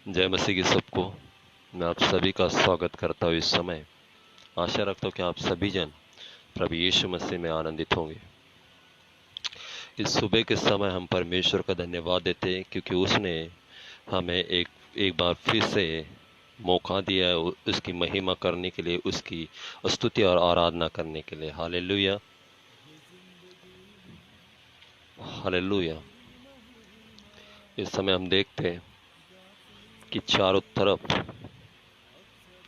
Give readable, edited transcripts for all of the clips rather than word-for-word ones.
जय मसीह की सबको। मैं आप सभी का स्वागत करता हूँ। इस समय आशा रखता हूँ कि आप सभी जन प्रभु यीशु मसीह में आनंदित होंगे। इस सुबह के समय हम परमेश्वर का धन्यवाद देते हैं क्योंकि उसने हमें एक बार फिर से मौका दिया है उसकी महिमा करने के लिए, उसकी स्तुति और आराधना करने के लिए। Hallelujah, hallelujah. इस समय हम देखते हैं कि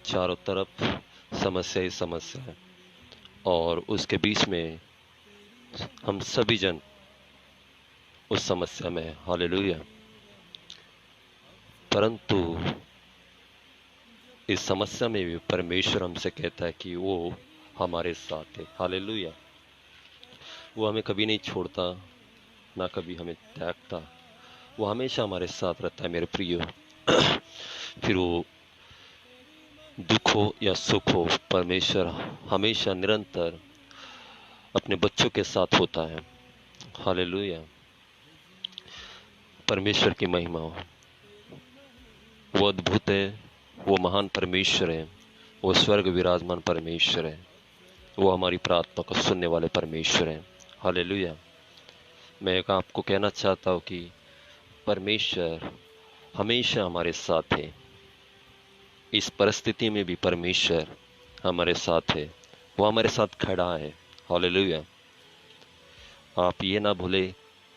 चारों तरफ समस्या ही समस्या है और उसके बीच में हम सभी जन उस समस्या में है। हालेलुया। परंतु इस समस्या में भी परमेश्वर हमसे कहता है कि वो हमारे साथ है। हालेलुया। वो हमें कभी नहीं छोड़ता, ना कभी हमें त्यागता। वो हमेशा हमारे साथ रहता है मेरे प्रियो। फिर वो दुख हो या सुख हो, परमेश्वर हमेशा निरंतर अपने बच्चों के साथ होता है। हालेलुया। परमेश्वर की महिमा हो। वो अद्भुत है, वो महान परमेश्वर है, वो स्वर्ग विराजमान परमेश्वर है, वो हमारी प्रार्थना को सुनने वाले परमेश्वर हैं। हालेलुया। मैं आपको कहना चाहता हूँ कि परमेश्वर हमेशा हमारे साथ है। इस परिस्थिति में भी परमेश्वर हमारे साथ है, वो हमारे साथ खड़ा है। हालेलुया। आप ये ना भूले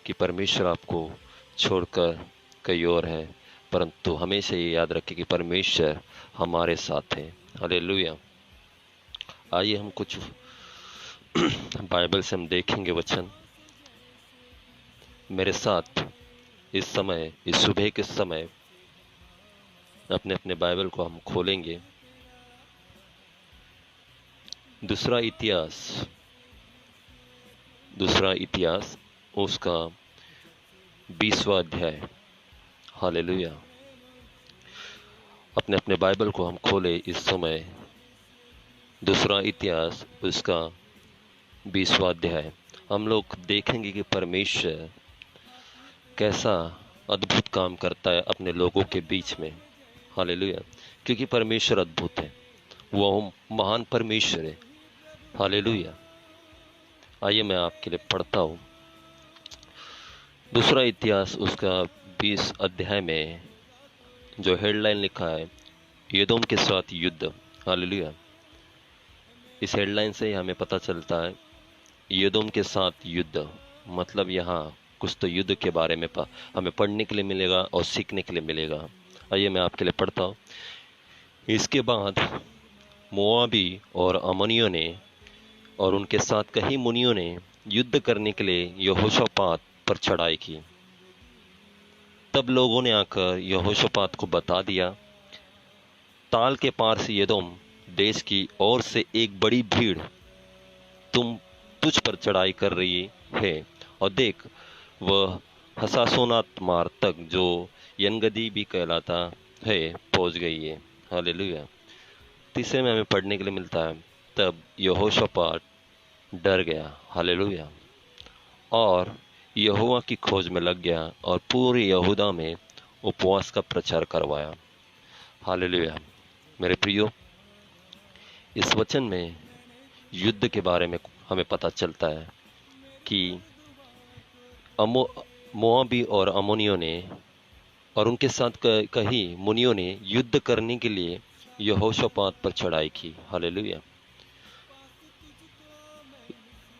कि परमेश्वर आपको छोड़कर कहीं और है, परंतु हमेशा ये याद रखें कि परमेश्वर हमारे साथ है। हालेलुया। आइए हम कुछ बाइबल से हम देखेंगे वचन। मेरे साथ इस समय, इस सुबह के समय अपने अपने बाइबल को हम खोलेंगे। दूसरा इतिहास उसका 20वां अध्याय। हालेलुया। अपने अपने बाइबल को हम खोले इस समय। दूसरा इतिहास उसका 20वां अध्याय। हम लोग देखेंगे कि परमेश्वर कैसा अद्भुत काम करता है अपने लोगों के बीच में। हालेलुया। क्योंकि परमेश्वर अद्भुत है, वो महान परमेश्वर है। हालेलुया। आइए मैं आपके लिए पढ़ता हूँ। दूसरा इतिहास उसका 20 अध्याय में जो हेडलाइन लिखा है, एदोम के साथ युद्ध। हालेलुया। इस हेडलाइन से ही हमें पता चलता है एदोम के साथ युद्ध, मतलब यहाँ कुछ तो युद्ध के बारे में हमें पढ़ने के लिए मिलेगा और सीखने के लिए मिलेगा। आइए मैं आपके लिए पढ़ता हूँ। इसके बाद मोआबी और अमोनियों ने और उनके साथ कई मुनियों ने युद्ध करने के लिए यहोशापात पर चढ़ाई की। तब लोगों ने आकर यहोशापात को बता दिया, ताल के पार से एदोम देश की ओर से एक बड़ी भीड़ तुझ पर चढ़ाई कर रही है, और देख, वह हसासोनात मार तक, जो यनगदी भी कहलाता है, पहुंच गई है। हालेलुया। तीसरे में हमें पढ़ने के लिए मिलता है, तब यहोशापात डर गया। हालेलुया। और यहोवा की खोज में लग गया और पूरे यहूदा में उपवास का प्रचार करवाया। हालेलुया। मेरे प्रियो, इस वचन में युद्ध के बारे में हमें पता चलता है कि मोआबी और अमोनियों ने और उनके साथ कई मुनियों ने युद्ध करने के लिए यहोशापात पर चढ़ाई की। हालेलुया।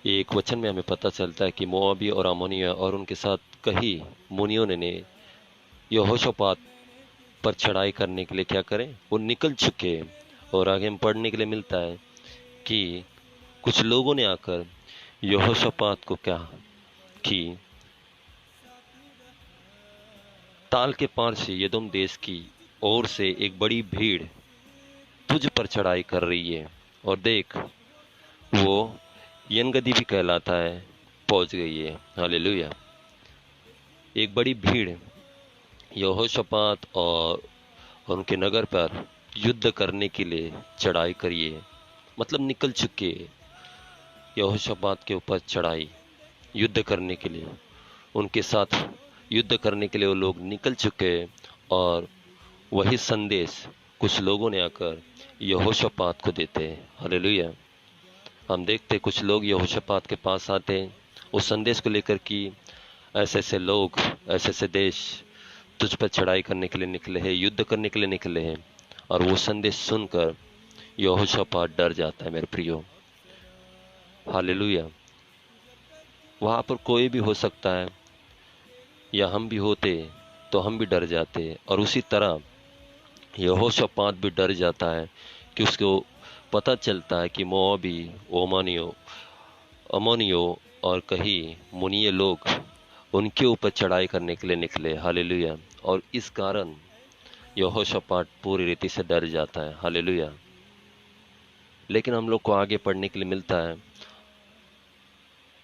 एक वचन में हमें पता चलता है कि मोआबी और अमोनिया और उनके साथ कई मुनियों ने यहोशापात पर चढ़ाई करने के लिए क्या करें, वो निकल चुके हैं। और आगे हम पढ़ने के लिए मिलता है कि कुछ लोगों ने आकर यहोशापात को क्या कि ताल के पार से यदोम देश की ओर से एक बड़ी भीड़ तुझ पर चढ़ाई कर रही है, और देख, वो यनगदी भी कहलाता है, पहुंच गई है। हालेलुया। एक बड़ी भीड़ यहोशापात और उनके नगर पर युद्ध करने के लिए चढ़ाई करिए, मतलब निकल चुके। यहोशापात के ऊपर चढ़ाई युद्ध करने के लिए, उनके साथ युद्ध करने के लिए वो लोग निकल चुके हैं। और वही संदेश कुछ लोगों ने आकर यहोशापात को देते हैं। हालेलुया। हम देखते कुछ लोग यहोशापात के पास आते हैं उस संदेश को लेकर कि ऐसे ऐसे लोग, ऐसे ऐसे देश तुझ पर चढ़ाई करने के लिए निकले हैं, युद्ध करने के लिए निकले हैं। और वो संदेश सुनकर यहोशापात डर जाता है मेरे प्रियो। हालेलुया। वहां पर कोई भी हो सकता है, या हम भी होते तो हम भी डर जाते। और उसी तरह यहोशापात भी डर जाता है कि उसको पता चलता है कि मोआबी, ओमानियों, अमोनियों और कहीं मुनिये लोग उनके ऊपर चढ़ाई करने के लिए निकले। हालेलुया। और इस कारण यहोशापात पूरी रीति से डर जाता है। हालेलुया। लेकिन हम लोग को आगे पढ़ने के लिए मिलता है,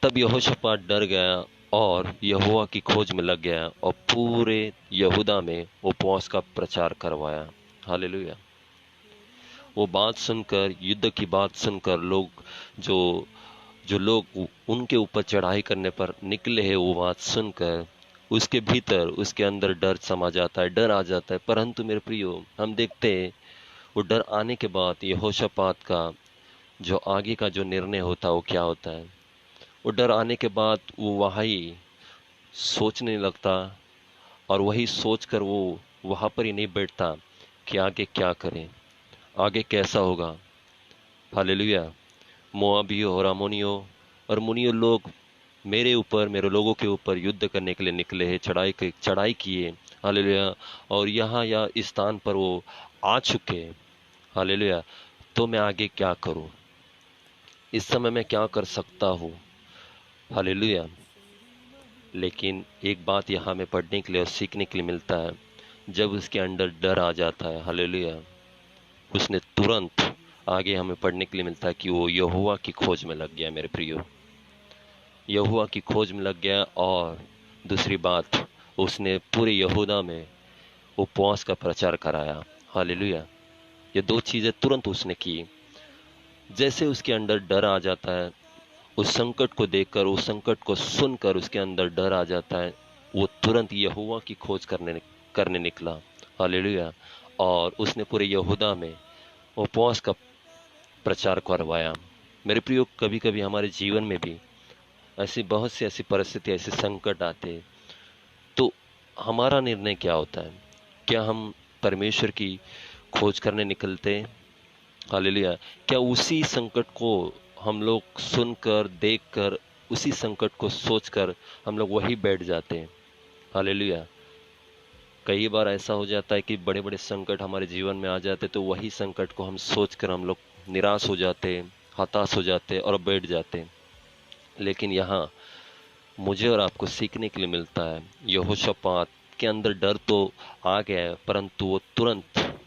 तब यहोशापात डर गया और यहोवा की खोज में लग गया और पूरे यहूदा में उपवास का प्रचार करवाया। हालेलुया। वो बात सुनकर, युद्ध की बात सुनकर लोग, जो जो लोग उनके ऊपर चढ़ाई करने पर निकले हैं, वो बात सुनकर उसके भीतर, उसके अंदर डर समा जाता है, डर आ जाता है। परंतु मेरे प्रियो, हम देखते हैं वो डर आने के बाद यहोशापात का जो आगे का जो निर्णय होता है वो क्या होता है। वो डर आने के बाद वो वही सोचने लगता और वही सोचकर वो वहां पर ही नहीं बैठता कि आगे क्या करें, आगे कैसा होगा। हालेलुया। मोआबियों और अम्मोनियों और मुनियों लोग मेरे ऊपर, मेरे लोगों के ऊपर युद्ध करने के लिए निकले हैं, चढ़ाई किए। हालेलुया। और यहाँ या इस स्थान पर वो आ चुके हैं। हालेलुया। तो मैं आगे क्या करूं, इस समय मैं क्या कर सकता हूं। हालेलुया। लेकिन एक बात यहाँ में पढ़ने के लिए और सीखने के लिए मिलता है, जब उसके अंदर डर आ जाता है, हालेलुया, उसने तुरंत आगे हमें पढ़ने के लिए मिलता है कि वो यहोवा की खोज में लग गया। मेरे प्रियो, यहोवा की खोज में लग गया। और दूसरी बात, उसने पूरे यहूदा में उपवास का प्रचार कराया। हालेलुया। ये दो चीजें तुरंत उसने की। जैसे उसके अंदर डर आ जाता है, उस संकट को देखकर, उस संकट को सुनकर उसके अंदर डर आ जाता है, वो तुरंत यहोवा की खोज करने निकला। हालेलुया। और उसने पूरे यहूदा में उपवास का प्रचार करवाया। मेरे प्रियो, कभी कभी हमारे जीवन में भी ऐसी बहुत सी ऐसी परिस्थिति, ऐसे संकट आते, तो हमारा निर्णय क्या होता है? क्या हम परमेश्वर की खोज करने निकलते हैं? हालेलुया। क्या उसी संकट को हम लोग सुनकर, देखकर, उसी संकट को सोचकर हम लोग वही बैठ जाते हैं? हालेलुया। कई बार ऐसा हो जाता है कि बड़े बड़े संकट हमारे जीवन में आ जाते, तो वही संकट को हम सोचकर हम लोग निराश हो जाते, हताश हो जाते और बैठ जाते। लेकिन यहाँ मुझे और आपको सीखने के लिए मिलता है, यहोशापात के अंदर डर तो आ गया है, परंतु वो तुरंत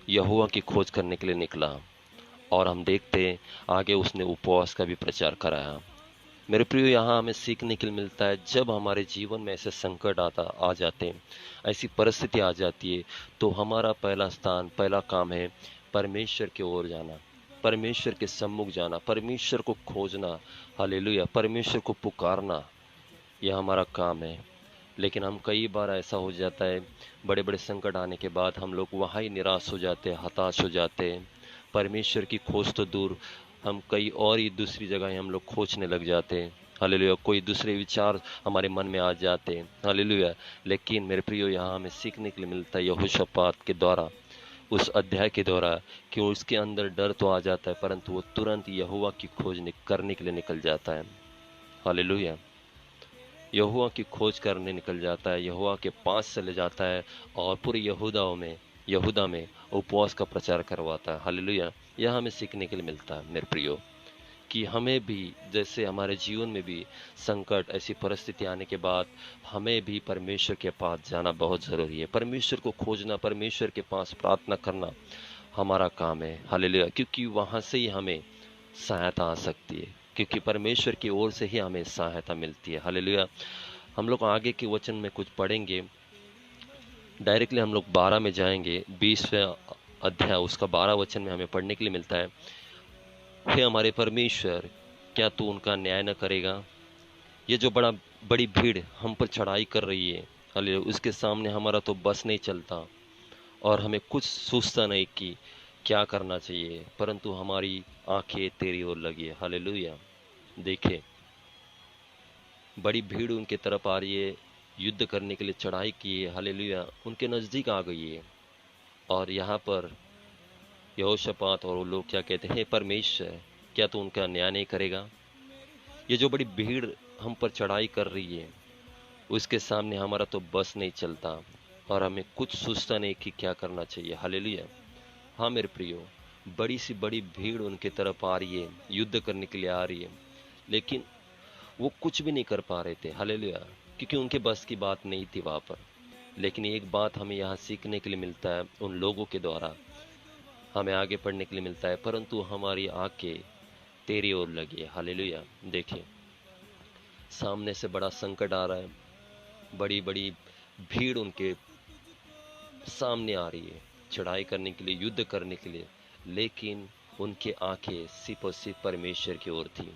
यहोवा की खोज करने के लिए निकला। और हम देखते हैं आगे उसने उपवास का भी प्रचार कराया। मेरे प्रियो, यहाँ हमें सीखने के लिए मिलता है, जब हमारे जीवन में ऐसे संकट आ जाते हैं, ऐसी परिस्थिति आ जाती है, तो हमारा पहला स्थान, पहला काम है परमेश्वर की ओर जाना, परमेश्वर के सम्मुख जाना, परमेश्वर को खोजना। हालेलुया। परमेश्वर को पुकारना, यह हमारा काम है। लेकिन हम कई बार ऐसा हो जाता है, बड़े बड़े संकट आने के बाद हम लोग वहाँ ही निराश हो जाते हैं, हताश हो जाते हैं। परमेश्वर की खोज तो दूर, हम कई और ही दूसरी जगह हम लोग खोजने लग जाते हैं। हालेलुया। कोई दूसरे विचार हमारे मन में आ जाते हैं। हालेलुया। लेकिन मेरे प्रियो, यहाँ हमें सीखने के लिए मिलता है यहोशापात के द्वारा, उस अध्याय के द्वारा, कि उसके अंदर डर तो आ जाता है, परंतु वो तुरंत यहोवा की खोज करने के लिए निकल जाता है। हालेलुया। यहोवा की खोज करने निकल जाता है, यहोवा के पास चले जाता है और पूरे यहूदा में उपवास का प्रचार करवाता है। हालेलुया। यह हमें सीखने के लिए मिलता है मेरे प्रियो, कि हमें भी, जैसे हमारे जीवन में भी संकट, ऐसी परिस्थिति आने के बाद हमें भी परमेश्वर के पास जाना बहुत ज़रूरी है। परमेश्वर को खोजना, परमेश्वर के पास प्रार्थना करना हमारा काम है। हालेलुया। क्योंकि वहाँ से ही हमें सहायता आ सकती है, क्योंकि परमेश्वर की ओर से ही हमें सहायता मिलती है। हालेलुया। हम लोग आगे के वचन में कुछ पढ़ेंगे, डायरेक्टली हम लोग 12 में जाएंगे, 20वें अध्याय उसका 12 वचन में हमें पढ़ने के लिए मिलता है, हे हमारे परमेश्वर, क्या तू उनका न्याय न करेगा? ये जो बड़ी भीड़ हम पर चढ़ाई कर रही है, हालेलुया, उसके सामने हमारा तो बस नहीं चलता। और हमें कुछ सोचता नहीं कि क्या करना चाहिए, परंतु हमारी आंखें तेरी ओर लगी है। हालेलुया। देखे, बड़ी भीड़ उनके तरफ आ रही है, युद्ध करने के लिए चढ़ाई की है। हालेलुया, उनके नजदीक आ गई है। और यहाँ पर यहोशापात और वो लोग क्या कहते हैं, हे परमेश्वर, क्या तू उनका न्याय नहीं करेगा? ये जो बड़ी भीड़ हम पर चढ़ाई कर रही है, उसके सामने हमारा तो बस नहीं चलता और हमें कुछ सोचता नहीं कि क्या करना चाहिए। हालेलुया। हाँ मेरे प्रियो, बड़ी सी बड़ी भीड़ उनके तरफ आ रही है, युद्ध करने के लिए आ रही है, लेकिन वो कुछ भी नहीं कर पा रहे थे। हालेलुया, क्योंकि उनके बस की बात नहीं थी वहां पर। लेकिन एक बात हमें यहाँ सीखने के लिए मिलता है, उन लोगों के द्वारा हमें आगे पढ़ने के लिए मिलता है, परंतु हमारी आंखें तेरी ओर लगी है। हालेलुया। देखिए, सामने से बड़ा संकट आ रहा है, बड़ी बड़ी भीड़ उनके सामने आ रही है चढ़ाई करने के लिए, युद्ध करने के लिए, लेकिन उनकी आंखें सिर्फ और सिर्फ परमेश्वर की ओर थी।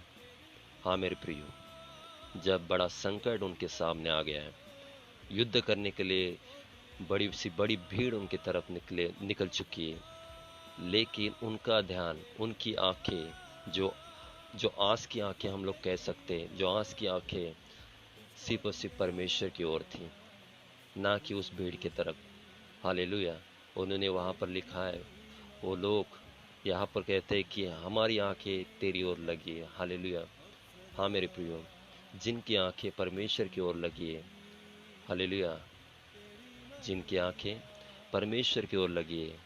हाँ मेरे प्रियो, जब बड़ा संकट उनके सामने आ गया है, युद्ध करने के लिए बड़ी सी बड़ी भीड़ उनकी तरफ निकल चुकी है, लेकिन उनका ध्यान, उनकी आंखें, जो जो आस की आंखें हम लोग कह सकते हैं, जो आस की आंखें सिर्फ और सिर्फ परमेश्वर की ओर थी, ना कि उस भीड़ की तरफ। हालेलुया। उन्होंने वहां पर लिखा है, वो लोग यहाँ पर कहते हैं कि हमारी आंखें तेरी ओर लगी है। हालेलुया। हाँ मेरे प्रियो, जिनकी आंखें परमेश्वर की ओर लगी है, हालेलुया, जिनकी आंखें परमेश्वर की ओर लगी है,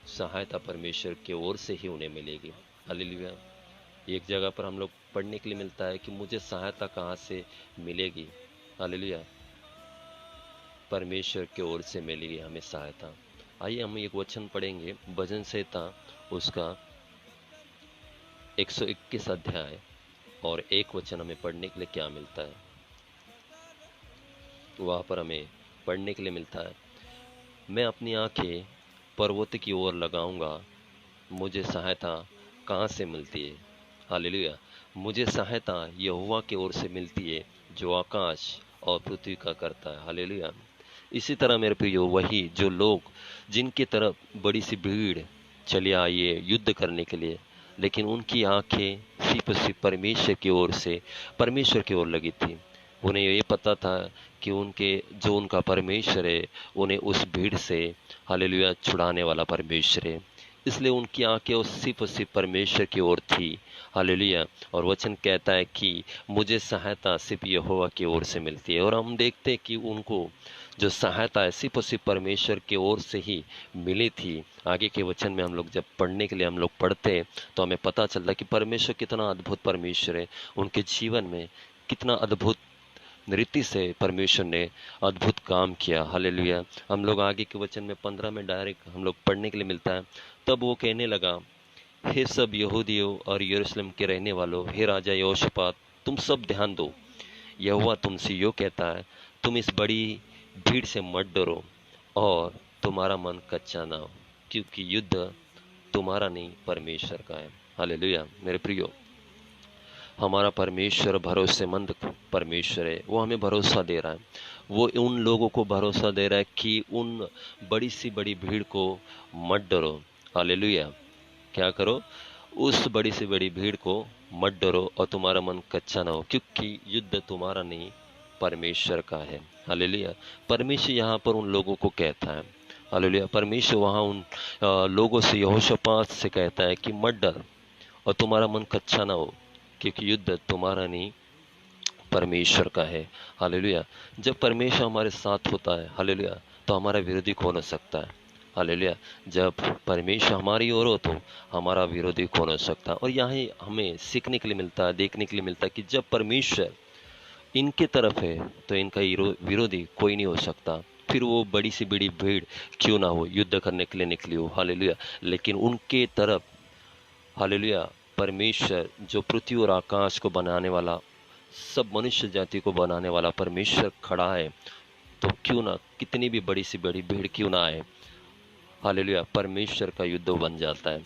सहायता परमेश्वर की ओर से ही उन्हें मिलेगी। हालेलुया। एक जगह पर हम लोग पढ़ने के लिए मिलता है कि मुझे सहायता कहाँ से मिलेगी। हालेलुया, परमेश्वर की ओर से मिलेगी हमें सहायता। आइए हम एक वचन पढ़ेंगे, भजन संहिता उसका 121 अध्याय, और एक वचन हमें पढ़ने के लिए क्या मिलता है। वहां पर हमें पढ़ने के लिए मिलता है, मैं अपनी आंखें पर्वत की ओर लगाऊंगा, मुझे सहायता कहाँ से मिलती है। हालेलुया, मुझे सहायता यहोवा की ओर से मिलती है, जो आकाश और पृथ्वी का करता है। हालेलुया। इसी तरह मेरे प्रियो, वही जो लोग जिनकी तरफ बड़ी सी भीड़ चली आई है युद्ध करने के लिए, लेकिन उनकी आंखें सिर्फ और सिर्फ परमेश्वर की ओर से, परमेश्वर की ओर लगी थी। उन्हें ये पता था कि उनके जो उनका परमेश्वर है, उन्हें उस भीड़ से, हालेलुया, छुड़ाने वाला परमेश्वर है। इसलिए उनकी आंखें उस सिर्फ और सिर्फ परमेश्वर की ओर थी। हालेलुया। और वचन कहता है कि मुझे सहायता सिर्फ यहोवा की ओर से मिलती है। और हम देखते हैं कि उनको जो सहायता है सिर्फ और सिर्फ परमेश्वर की ओर से ही मिली थी। आगे के वचन में हम लोग जब पढ़ने के लिए हम लोग पढ़ते हैं, तो हमें पता चलता है कि परमेश्वर कितना अद्भुत परमेश्वर है, उनके जीवन में कितना अद्भुत रीति से परमेश्वर ने अद्भुत काम किया। हालेलुया। हम लोग आगे के वचन में 15 में डायरेक्ट हम लोग पढ़ने के लिए मिलता है, तब वो कहने लगा, हे सब यहूदियों और यरूशलेम के रहने वालों, हे राजा यहोशापात, तुम सब ध्यान दो, यहोवा तुमसे यो कहता है, तुम इस बड़ी भीड़ से मत डरो और तुम्हारा मन कच्चा ना हो, क्योंकि युद्ध तुम्हारा नहीं परमेश्वर का है। हालेलुया। मेरे प्रियो, हमारा परमेश्वर भरोसेमंद परमेश्वर है। वो हमें भरोसा दे रहा है, वो उन लोगों को भरोसा दे रहा है कि उन बड़ी सी बड़ी भीड़ को मत डरो। हालेलुया। क्या करो? उस बड़ी से बड़ी भीड़ को मत डरो और तुम्हारा मन कच्चा ना हो, क्योंकि युद्ध तुम्हारा नहीं परमेश्वर का है। हालेलुया। परमेश्वर यहाँ पर उन लोगों को कहता है, हालेलुया, परमेश्वर वहाँ उन लोगों से, यहोशापात से कहता है कि मत डर और तुम्हारा मन कच्चा ना हो, क्योंकि युद्ध तुम्हारा नहीं परमेश्वर का है। हालेलुया। जब परमेश्वर हमारे साथ होता है, हालेलुया, तो हमारा विरोधी कौन हो सकता है। हालेलुया। जब परमेश्वर हमारी ओर हो तो हमारा विरोधी कौन हो सकता है। और यहाँ हमें सीखने के लिए मिलता है, देखने के लिए मिलता है कि जब परमेश्वर इनके तरफ है तो इनका विरोधी कोई नहीं हो सकता। फिर वो बड़ी सी बड़ी भीड़ क्यों ना हो, युद्ध करने के लिए निकली हो। हालेलुया। लेकिन उनके तरफ, हालेलुया, परमेश्वर जो पृथ्वी और आकाश को बनाने वाला, सब मनुष्य जाति को बनाने वाला परमेश्वर खड़ा है, तो क्यों ना, कितनी भी बड़ी सी बड़ी भीड़ क्यों ना आए, हालेलुया, परमेश्वर का युद्ध बन जाता है।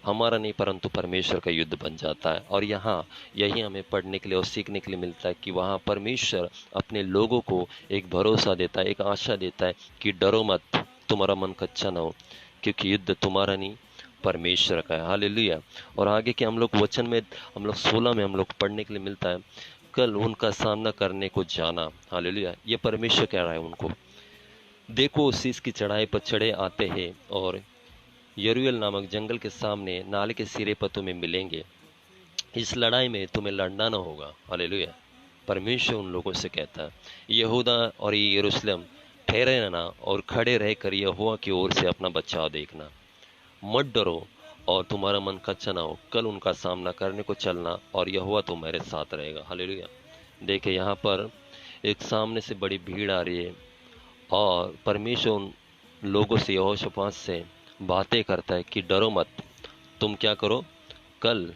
हमारा नहीं, परंतु परमेश्वर का युद्ध बन जाता है। और यहाँ यही हमें पढ़ने के लिए और सीखने के लिए मिलता है कि वहाँ परमेश्वर अपने लोगों को एक भरोसा देता है, एक आशा देता है कि डरो मत, तुम्हारा मन कच्चा ना हो, क्योंकि युद्ध तुम्हारा नहीं परमेश्वर का है। हालेलुया। और आगे के हम लोग वचन में, हम लोग 16 में हम लोग पढ़ने के लिए मिलता है, कल उनका सामना करने को जाना। हालेलुया। ये परमेश्वर कह रहा है उनको, देखो शीश की चढ़ाई पर चढ़े आते हैं और यरूएल नामक जंगल के सामने नाले के सिरे पर तुम्हें मिलेंगे। इस लड़ाई में तुम्हें लड़ना ना होगा। हालेलुया। परमेश्वर उन लोगों से कहता है, यहूदा और ये यरूशलेम ठहरे रहना और खड़े रहकर यहोवा की ओर से अपना बचाव देखना। मत डरो और तुम्हारा मन कच्चा ना हो, कल उनका सामना करने को चलना और यहोवा तुम्हारे साथ रहेगा। हालेलुया। देखिए यहाँ पर एक सामने से बड़ी भीड़ आ रही है और परमेश्वर उन लोगों से, यहोशापात से बातें करता है कि डरो मत, तुम क्या करो, कल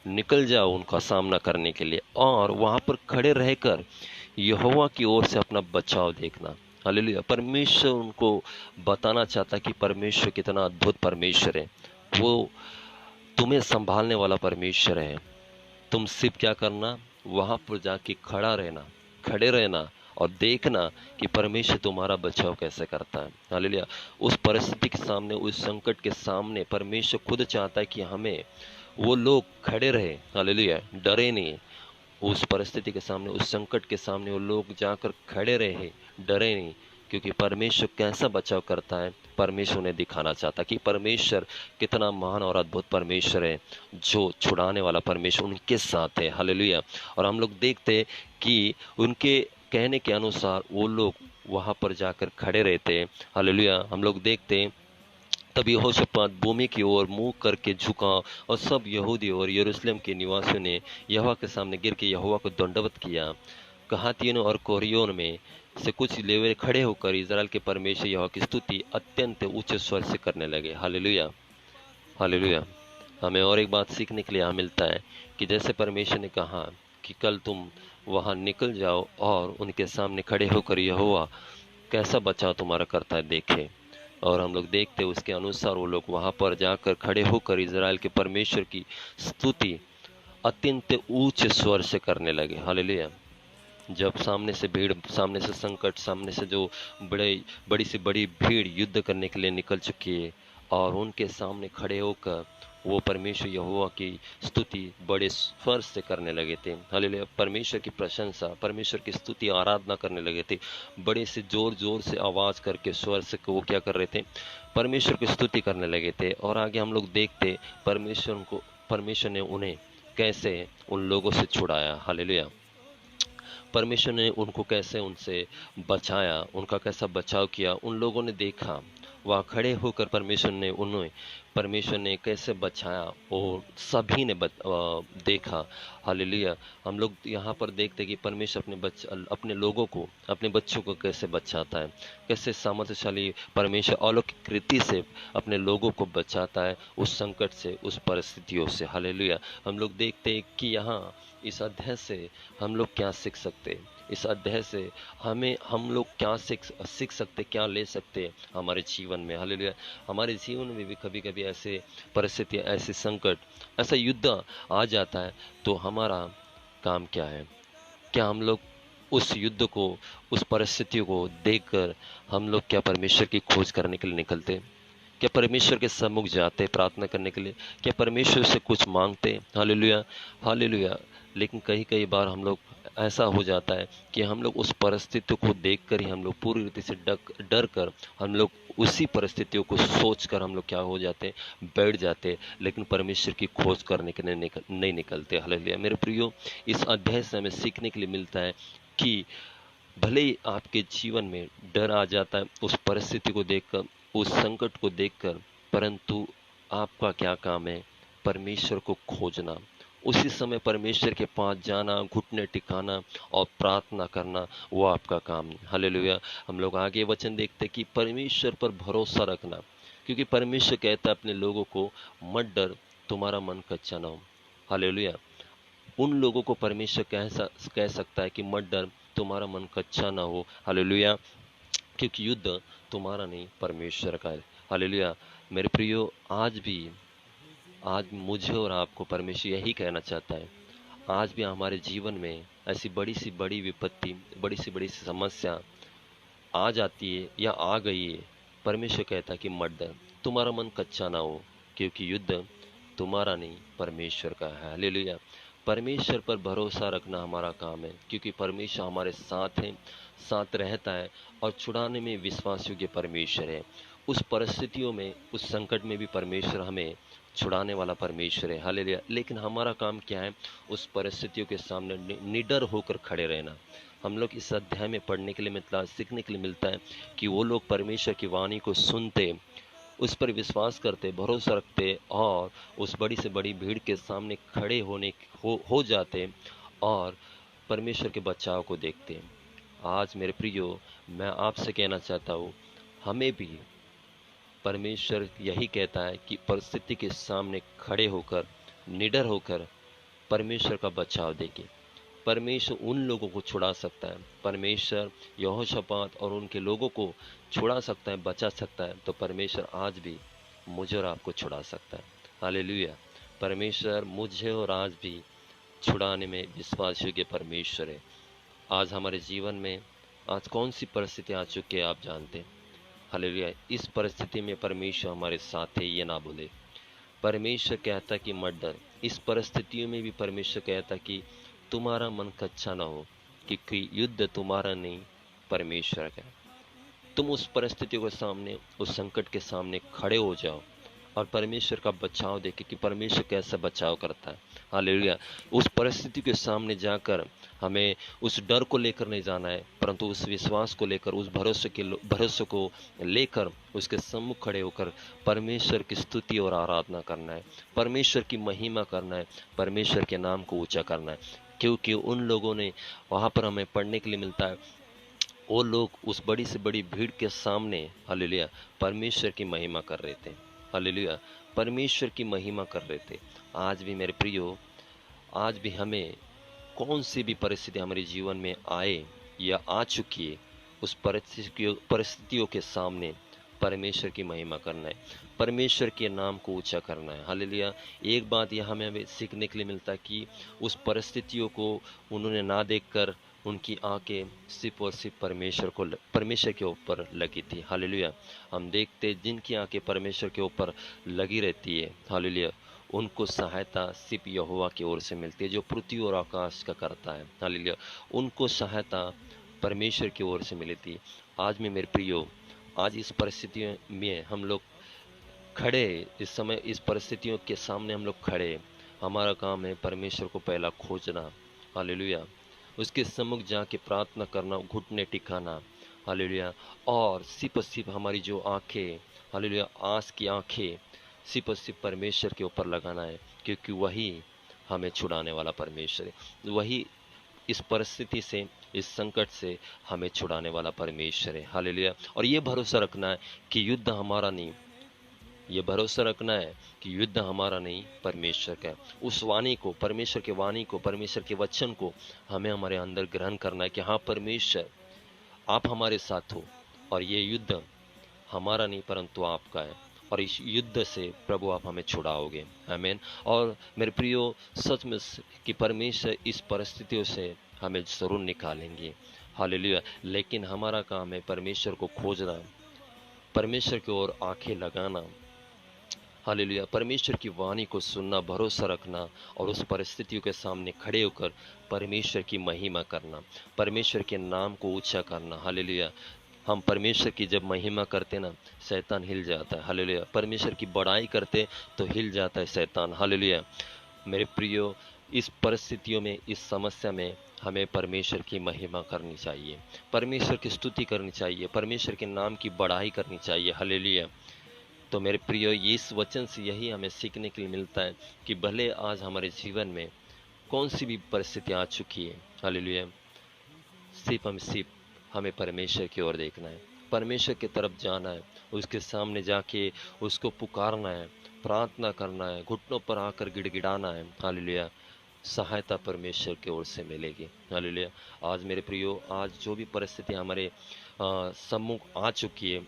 निकल जाओ उनका सामना करने के लिए और वहां पर खड़े रहकर यहोवा की ओर से अपना बचाव देखना। हालेलुया। परमेश्वर उनको बताना चाहता है कि परमेश्वर कितना अद्भुत परमेश्वर है। वो तुम्हें संभालने वाला परमेश्वर है। तुम सिर्फ क्या करना, वहां पर जाके खड़ा रहना, खड़े रहना और देखना कि परमेश्वर तुम्हारा बचाव कैसे करता है। हालेलुया। उस परिस्थिति के सामने, उस संकट के सामने परमेश्वर खुद चाहता है कि हमें, वो लोग खड़े रहे। हालेलुया। डरे नहीं। उस परिस्थिति के सामने, उस संकट के सामने वो लोग जाकर खड़े रहे, डरे नहीं, क्योंकि परमेश्वर कैसा बचाव करता है परमेश्वर उन्हें दिखाना चाहता कि परमेश्वर कितना महान और अद्भुत परमेश्वर है, जो छुड़ाने वाला परमेश्वर उनके साथ है। हालेलुया। और हम लोग देखते हैं कि उनके कहने के अनुसार वो लोग वहां पर जाकर खड़े रहते हैं। हालेलुया। हम लोग देखते हैं तब यहोशापात भूमि की ओर मुंह करके झुका और सब यहूदी और यरूशलेम के निवासियों ने यहोवा के सामने गिर के यहोवा को दंडवत किया। कहातियों और कोरियोन में से कुछ लेवीय खड़े होकर इजराइल के परमेश्वर यहोवा की स्तुति अत्यंत ऊंचे स्वर से करने लगे। हालेलुया। हालेलुया। हमें और एक बात सीखने के लिए यहाँ मिलता है कि जैसे परमेश्वर ने कहा कि कल तुम वहां निकल जाओ और उनके सामने खड़े होकर यहोवा कैसा बचाव तुम्हारा करता है देखे। और हम लोग देखते उसके अनुसार वो लोग वहां पर जाकर खड़े होकर इजराइल के परमेश्वर की स्तुति अत्यंत ऊंचे स्वर से करने लगे। हालेलुया। जब सामने से भीड़, सामने से संकट, सामने से जो बड़ी से बड़ी भीड़ युद्ध करने के लिए निकल चुकी है और उनके सामने खड़े होकर वो परमेश्वर यहोवा की स्तुति बड़े स्वर से करने लगे थे। हालेलुया। परमेश्वर की प्रशंसा, परमेश्वर की स्तुति, आराधना करने लगे थे। बड़े से जोर जोर से आवाज करके स्वर से वो क्या कर रहे थे, परमेश्वर की स्तुति करने लगे थे। और आगे हम लोग देखते परमेश्वर ने उन्हें कैसे उन लोगों से छुड़ाया। हालेलुया। परमेश्वर ने उनको कैसे उनसे बचाया, उनका कैसा बचाव किया, उन लोगों ने देखा। वहाँ खड़े होकर परमेश्वर ने कैसे बचाया और सभी ने देखा। हालेलुया। हम लोग यहाँ पर देखते कि परमेश्वर अपने लोगों को, अपने बच्चों को कैसे बचाता है, कैसे सामर्थ्यशाली परमेश्वर अलौकिक कृति से अपने लोगों को बचाता है उस संकट से, उस परिस्थितियों से। हालेलुया। हम लोग देखते हैं कि यहाँ इस अध्याय से हम लोग क्या सीख सकते हैं, इस अध्याय से हम लोग क्या सीख सकते, क्या ले सकते हैं हमारे जीवन में। हालेलुया। हमारे जीवन में भी कभी कभी ऐसे परिस्थितियाँ, ऐसे संकट, ऐसा युद्ध आ जाता है, तो हमारा काम क्या है? क्या हम लोग उस युद्ध को, उस परिस्थितियों को देखकर हम लोग क्या परमेश्वर की खोज करने के लिए निकलते? क्या परमेश्वर के सम्मुख जाते प्रार्थना करने के लिए? क्या परमेश्वर से कुछ मांगते? हालेलुया। हालेलुया। लेकिन कई कई बार हम लोग, ऐसा हो जाता है कि हम लोग उस परिस्थिति को देखकर ही हम लोग पूरी रीति से डर कर हम लोग उसी परिस्थितियों को सोचकर हम लोग क्या हो जाते हैं, बैठ जाते हैं, लेकिन परमेश्वर की खोज करने के लिए नहीं निकलते। हालेलुया। मेरे प्रियो, इस अध्याय से हमें सीखने के लिए मिलता है कि भले ही आपके जीवन में डर आ जाता है उस परिस्थिति को देखकर, उस संकट को देखकर, परंतु आपका क्या काम है? परमेश्वर को खोजना, उसी समय परमेश्वर के पास जाना, घुटने टिकाना और प्रार्थना करना, वो आपका काम है। हालेलुया। हम लोग आगे वचन देखते कि परमेश्वर पर भरोसा रखना, क्योंकि परमेश्वर कहता है अपने लोगों को, मत डर, तुम्हारा मन कच्चा ना हो। हालेलुया। उन लोगों को परमेश्वर कह सकता है कि मत डर, तुम्हारा मन कच्चा ना हो। हालेलुया। क्योंकि युद्ध तुम्हारा नहीं, परमेश्वर का है। हालेलुया। मेरे प्रियो, आज मुझे और आपको परमेश्वर यही कहना चाहता है। आज भी हमारे जीवन में ऐसी बड़ी सी बड़ी विपत्ति, बड़ी सी समस्या आ जाती है या आ गई है, परमेश्वर कहता है कि मत डर, तुम्हारा मन कच्चा ना हो, क्योंकि युद्ध तुम्हारा नहीं परमेश्वर का है। हालेलुया। परमेश्वर पर भरोसा रखना हमारा काम है, क्योंकि परमेश्वर हमारे साथ है, साथ रहता है और छुड़ाने में विश्वास योग्य परमेश्वर है। उस परिस्थितियों में, उस संकट में भी परमेश्वर हमें छुड़ाने वाला परमेश्वर है। हालेलुया। लेकिन हमारा काम क्या है? उस परिस्थितियों के सामने निडर होकर खड़े रहना। हम लोग इस अध्याय में पढ़ने के लिए मिलता, सीखने के लिए मिलता है कि वो लोग परमेश्वर की वाणी को सुनते, उस पर विश्वास करते, भरोसा रखते और उस बड़ी से बड़ी भीड़ के सामने खड़े हो जाते और परमेश्वर के बचाव को देखते। आज मेरे प्रियो, मैं आपसे कहना चाहता हूँ, हमें भी परमेश्वर यही कहता है कि परिस्थिति के सामने खड़े होकर, निडर होकर परमेश्वर का बचाव देंगे। परमेश्वर उन लोगों को छुड़ा सकता है। परमेश्वर यहोशापात और उनके लोगों को छुड़ा सकता है, बचा सकता है। तो परमेश्वर आज भी मुझे और आपको छुड़ा सकता है। हालेलुया। परमेश्वर मुझे और आज भी छुड़ाने में विश्वास योग्य परमेश्वर है। आज हमारे जीवन में आज कौन सी परिस्थिति आ चुकी है, आप जानते हैं। हालेलुया। इस परिस्थिति में परमेश्वर हमारे साथ है, ये ना भूले। परमेश्वर कहता कि मत डर। इस परिस्थितियों में भी परमेश्वर कहता कि तुम्हारा मन कच्चा ना हो, क्योंकि युद्ध तुम्हारा नहीं परमेश्वर का। तुम उस परिस्थितियों के सामने, उस संकट के सामने खड़े हो जाओ और परमेश्वर का बचाव देखे कि परमेश्वर कैसा बचाव करता है। हालेलुया। उस परिस्थिति के सामने जाकर हमें उस डर को लेकर नहीं जाना है, परंतु उस विश्वास को लेकर, उस भरोसे को लेकर उसके सम्मुख खड़े होकर परमेश्वर की स्तुति और आराधना करना है, परमेश्वर की महिमा करना है, परमेश्वर के नाम को ऊंचा करना है। क्योंकि उन लोगों ने, वहां पर हमें पढ़ने के लिए मिलता है, वो लोग उस बड़ी से बड़ी भीड़ के सामने, हालेलुया, परमेश्वर की महिमा कर रहे थे। हालेलुया। परमेश्वर की महिमा कर रहे थे। आज भी मेरे प्रियो, आज भी हमें कौन सी भी परिस्थिति हमारे जीवन में आए या आ चुकी है, उस परिस्थितियों के सामने परमेश्वर की महिमा करना है, परमेश्वर के नाम को ऊंचा करना है। हालेलुया। एक बात यह हमें सीखने के लिए मिलता है कि उस परिस्थितियों को उन्होंने ना देखकर उनकी आंखें सिर्फ और सिर्फ परमेश्वर के ऊपर लगी थी। हालेलुया। हम देखते जिनकी आंखें परमेश्वर के ऊपर लगी रहती है, हालेलुया, उनको सहायता सिर्फ यहोवा की ओर से मिलती है, जो पृथ्वी और आकाश का करता है। हालेलुया। उनको सहायता परमेश्वर की ओर से मिली थी। आज में मेरे प्रियो, आज इस परिस्थितियों में हम लोग खड़े, इस समय इस परिस्थितियों के सामने हम लोग खड़े, हमारा काम है परमेश्वर को पहला खोजना। हालेलुया। उसके सम्मुख जाके प्रार्थना करना, घुटने टिकाना। हालेलुया। और सिर्फ हमारी जो आंखें, हालेलुया, आस की आंखें सिर्फ परमेश्वर के ऊपर लगाना है, क्योंकि वही हमें छुड़ाने वाला परमेश्वर है। वही इस परिस्थिति से, इस संकट से हमें छुड़ाने वाला परमेश्वर है। हालेलुया। और ये भरोसा रखना है कि युद्ध हमारा नहीं, ये भरोसा रखना है कि युद्ध हमारा नहीं परमेश्वर का है। उस वाणी को, परमेश्वर के वाणी को, परमेश्वर के वचन को हमें हमारे अंदर ग्रहण करना है कि हाँ परमेश्वर, आप हमारे साथ हो और ये युद्ध हमारा नहीं परंतु आपका है, और इस युद्ध से प्रभु आप हमें छुड़ाओगे। आमीन। और मेरे प्रियो, सच में कि परमेश्वर इस परिस्थितियों से हमें जरूर निकालेंगे। हालेलुया। लेकिन हमारा काम है परमेश्वर को खोजना, परमेश्वर की ओर आंखें लगाना। हालेलुया। परमेश्वर की वाणी को सुनना, भरोसा रखना और उस परिस्थितियों के सामने खड़े होकर परमेश्वर की महिमा करना, परमेश्वर के नाम को ऊंचा करना। हालेलुया। हम परमेश्वर की जब महिमा करते ना, शैतान हिल जाता है। हालेलुया। परमेश्वर की बड़ाई करते तो हिल जाता है शैतान। हालेलुया। मेरे प्रियो, इस परिस्थितियों में, इस समस्या में हमें परमेश्वर की महिमा करनी चाहिए, परमेश्वर की स्तुति करनी चाहिए, परमेश्वर के नाम की बड़ाई करनी चाहिए। हालेलुया। तो मेरे प्रियो, इस वचन से यही हमें सीखने के लिए मिलता है कि भले आज हमारे जीवन में कौन सी भी परिस्थिति आ चुकी है, हालेलुया, सिर्फ हमें परमेश्वर की ओर देखना है, परमेश्वर की तरफ जाना है, उसके सामने जाके उसको पुकारना है, प्रार्थना करना है, घुटनों पर आकर गिड़गिड़ाना है। हालेलुया। सहायता परमेश्वर की ओर से मिलेगी। हालेलुया। आज मेरे प्रियो, आज जो भी परिस्थिति हमारे सम्मुख आ चुकी है,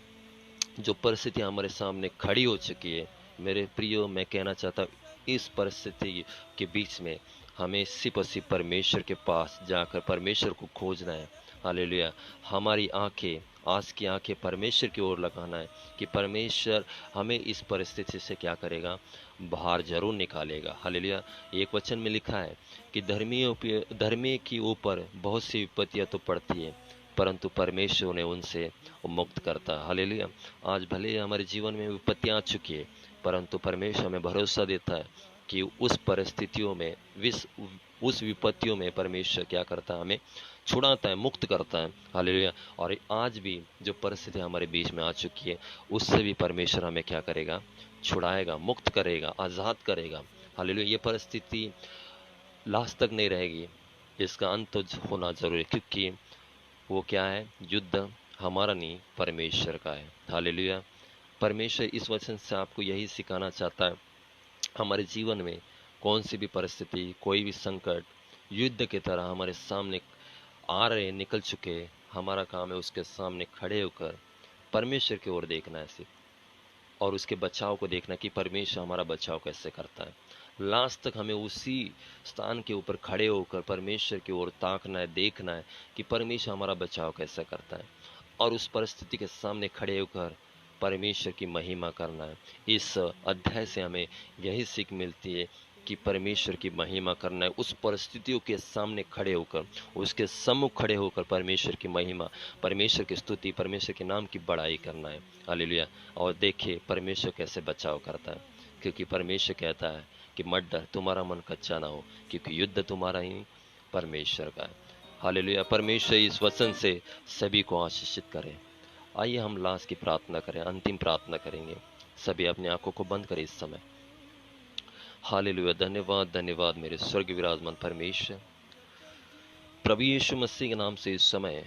जो परिस्थिति हमारे सामने खड़ी हो चुकी है, मेरे प्रियो, मैं कहना चाहता हूँ, इस परिस्थिति के बीच में हमें सिर्फ और सिर्फ परमेश्वर के पास जाकर परमेश्वर को खोजना है। हालेलुया। हमारी आंखें, आज की आंखें परमेश्वर की ओर लगाना है कि परमेश्वर हमें इस परिस्थिति से क्या करेगा, बाहर जरूर निकालेगा। हालेलुया। एक वचन में लिखा है कि धर्मी के ऊपर बहुत सी विपत्तियां तो पड़ती है, परंतु परमेश्वर ने उनसे मुक्त करता है। हालेलुया। आज भले ही हमारे जीवन में विपत्तियां आ चुकी है, परंतु परमेश्वर हमें भरोसा देता है कि उस परिस्थितियों में, उस विपत्तियों में परमेश्वर क्या करता है, हमें छुड़ाता है, मुक्त करता है। हालेलुया। और आज भी जो परिस्थिति हमारे बीच में आ चुकी है, उससे भी परमेश्वर हमें क्या करेगा, छुड़ाएगा, मुक्त करेगा, आजाद करेगा। हालेलुया। ये परिस्थिति लास्ट तक नहीं रहेगी, इसका अंत तो होना जरूरी है, क्योंकि वो क्या है, युद्ध हमारा नहीं, परमेश्वर का है। हालेलुया। परमेश्वर इस वचन से आपको यही सिखाना चाहता है, हमारे जीवन में कौन सी भी परिस्थिति, कोई भी संकट युद्ध की तरह हमारे सामने आ रहे, निकल चुके, हमारा काम है उसके सामने खड़े होकर परमेश्वर की ओर देखना है सिर्फ, और उसके बचाव को देखना कि परमेश्वर हमारा बचाव कैसे करता है। लास्ट तक हमें उसी स्थान के ऊपर खड़े होकर परमेश्वर की ओर ताकना है, देखना है कि परमेश्वर हमारा बचाव कैसे करता है, और उस परिस्थिति के सामने खड़े होकर परमेश्वर की महिमा करना है। इस अध्याय से हमें यही सीख मिलती है कि परमेश्वर की महिमा करना है, उस परिस्थितियों के सामने खड़े होकर, उसके सम्मुख खड़े होकर परमेश्वर की महिमा, परमेश्वर की स्तुति, परमेश्वर के नाम की बड़ाई करना है। हालेलुया। और देखिए परमेश्वर कैसे बचाव करता है, क्योंकि परमेश्वर कहता है कि मत डर, तुम्हारा मन कच्चा ना हो, क्योंकि युद्ध तुम्हारा ही, परमेश्वर का है। हालेलुया। परमेश्वर इस वचन से सभी को आशीषित करे। आइए हम लास्ट की प्रार्थना करें, अंतिम प्रार्थना करेंगे। सभी अपनी आंखों को बंद करें इस समय। हालेलुया। धन्यवाद, धन्यवाद मेरे स्वर्ग विराजमान परमेश्वर, प्रभु यीशु मसीह के नाम से इस समय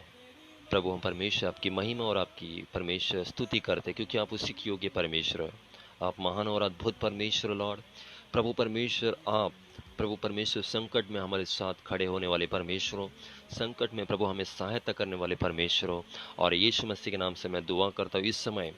प्रभु हम परमेश्वर आपकी महिमा और आपकी परमेश्वर स्तुति करते, क्योंकि आप उसी के योग्य परमेश्वर हो। आप महान और अद्भुत परमेश्वर लॉर्ड। प्रभु परमेश्वर, आप प्रभु परमेश्वर संकट में हमारे साथ खड़े होने वाले परमेश्वर हो, संकट में प्रभु हमें सहायता करने वाले परमेश्वर हो। और यीशु मसीह के नाम से मैं दुआ करता हूँ इस समय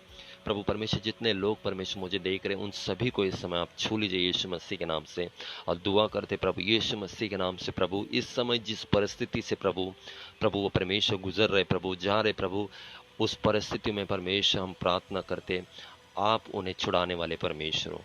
प्रभु परमेश्वर, जितने लोग परमेश्वर मुझे देख रहे हैं उन सभी को इस समय आप छू लीजिए यीशु मसीह के नाम से। और दुआ करते प्रभु यीशु मसीह के नाम से, प्रभु इस समय जिस परिस्थिति से प्रभु प्रभु वो परमेश्वर गुजर रहे, प्रभु जा रहे, प्रभु उस परिस्थिति में परमेश्वर हम प्रार्थना करते, आप उन्हें छुड़ाने वाले परमेश्वर हो,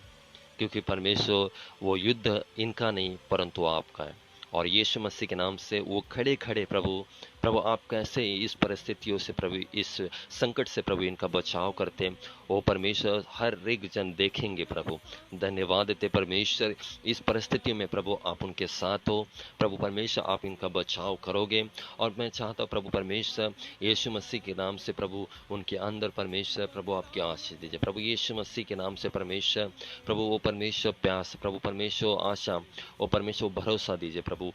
क्योंकि परमेश्वर वो युद्ध इनका नहीं परंतु आपका है। और यीशु मसीह के नाम से वो खड़े खड़े प्रभु प्रभु आप कैसे इस परिस्थितियों से, प्रभु इस संकट से प्रभु इनका बचाव करते, वो परमेश्वर हर एक जन देखेंगे। प्रभु धन्यवाद देते परमेश्वर, इस परिस्थितियों में प्रभु आप उनके साथ हो, प्रभु परमेश्वर आप इनका बचाव करोगे। और मैं चाहता हूँ प्रभु परमेश्वर यीशु मसीह के नाम से प्रभु उनके अंदर परमेश्वर प्रभु आपकी आशीष दीजिए। प्रभु यीशु मसीह के नाम से परमेश्वर प्रभु वो परमेश्वर प्यास, प्रभु परमेश्वर आशा, वो परमेश्वर भरोसा दीजिए प्रभु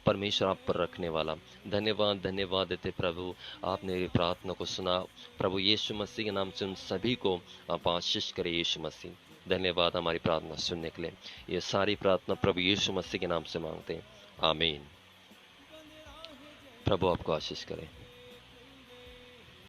परमेश्वर आप पर रखने वाला। धन्यवाद, धन्यवाद देते प्रभु, आपने मेरी प्रार्थना को सुना। प्रभु यीशु मसीह के नाम से उन सभी को आप आशीष करें यीशु मसीह। धन्यवाद हमारी प्रार्थना सुनने के लिए। ये सारी प्रार्थना प्रभु यीशु मसीह के नाम से मांगते हैं, आमीन। प्रभु आपको आशीष करे।